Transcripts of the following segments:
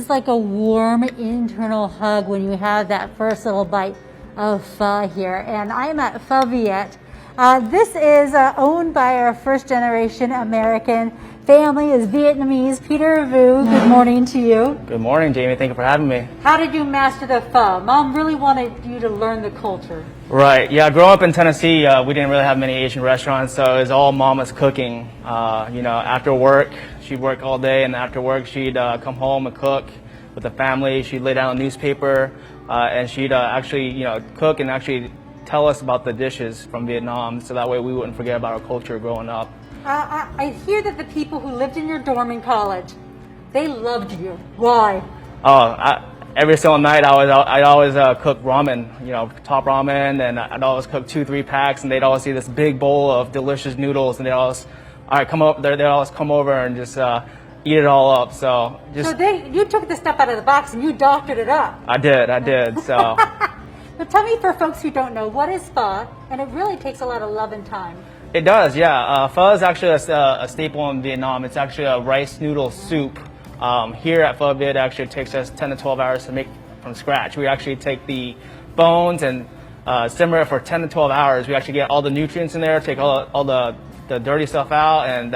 It's like a warm internal hug when you have that first little bite of pho here. And I'm at Pho Viet. This is owned by our first generation American family, is Vietnamese. Peter Vu, good morning to you. Good morning, Jamie. Thank you for having me. How did you master the pho? Mom really wanted you to learn the culture. Right. Yeah, growing up in Tennessee, we didn't really have many Asian restaurants, so it was all mama's cooking. After work, she'd work all day, and after work, she'd come home and cook with the family. She'd lay down a newspaper, and she'd actually, cook and actually tell us about the dishes from Vietnam, so that way we wouldn't forget about our culture growing up. I hear that the people who lived in your dorm in college, they loved you. Why? Every single night I'd always cook ramen, top ramen, and I'd always cook 2-3 packs, and they'd always see this big bowl of delicious noodles, and they'd always, all right, come up. They'd always come over and just eat it all up. So you took the stuff out of the box and you doctored it up. I did. So. But tell me, for folks who don't know, what is pho? And it really takes a lot of love and time. It does, yeah. Pho is actually a staple in Vietnam. It's actually a rice noodle soup. Here at Pho Viet, actually it takes us 10 to 12 hours to make from scratch. We actually take the bones and simmer it for 10 to 12 hours. We actually get all the nutrients in there, take all the dirty stuff out, and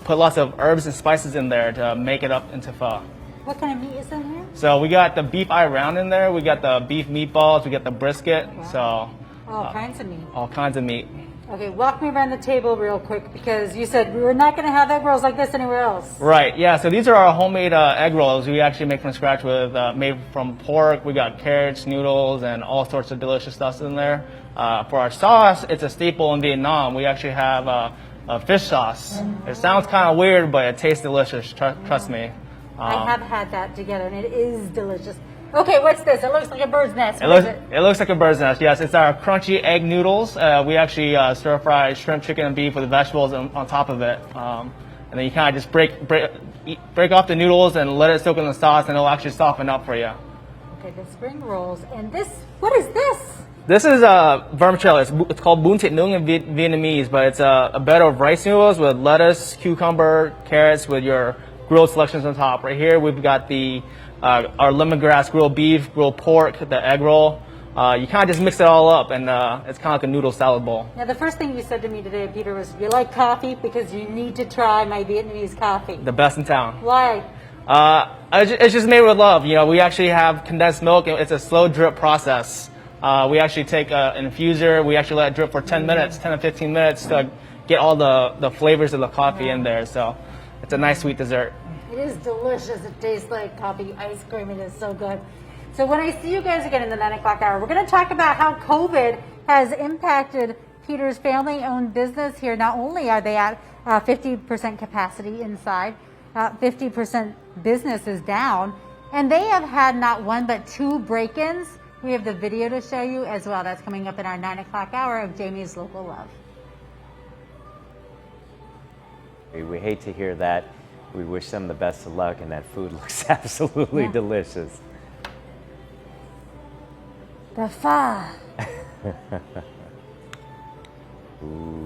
put lots of herbs and spices in there to make it up into pho. What kind of meat is in here? So we got the beef eye round in there. We got the beef meatballs. We got the brisket. Wow. So all kinds of meat. All kinds of meat. Okay, walk me around the table real quick, because you said we were not going to have egg rolls like this anywhere else. Right, yeah, so these are our homemade egg rolls. We actually make from scratch with, made from pork. We got carrots, noodles, and all sorts of delicious stuff in there. For our sauce, it's a staple in Vietnam. We actually have a fish sauce. It sounds kind of weird, but it tastes delicious, trust me. I have had that together, and it is delicious. Okay, what's this? It looks like a bird's nest. It looks like a bird's nest, yes. It's our crunchy egg noodles. We actually stir-fry shrimp, chicken, and beef with the vegetables on top of it. And then you kind of just break off the noodles and let it soak in the sauce, and it'll actually soften up for you. Okay, the spring rolls. And this, what is this? This is vermicelli. It's called bún thịt nướng in Vietnamese, but it's a bed of rice noodles with lettuce, cucumber, carrots, with your grilled selections on top. Right here, we've got our lemongrass grilled beef, grilled pork, the egg roll. You kind of just mix it all up, and it's kind of like a noodle salad bowl. Now, the first thing you said to me today, Peter, was you like coffee, because you need to try my Vietnamese coffee. The best in town. Why? It's just made with love. We actually have condensed milk, and it's a slow drip process. We actually take an infuser. We actually let it drip for 10 minutes, 10 to 15 minutes to get all the flavors of the coffee in there. So it's a nice sweet dessert. It is delicious. It tastes like coffee ice cream. It is so good. So when I see you guys again in the 9 o'clock hour, we're going to talk about how COVID has impacted Peter's family-owned business here. Not only are they at 50% capacity inside, 50% business is down, and they have had not one but 2 break-ins. We have the video to show you as well. That's coming up in our 9 o'clock hour of Jamie's Local Love. We hate to hear that. We wish them the best of luck, and that food looks absolutely delicious. The pho. Ooh.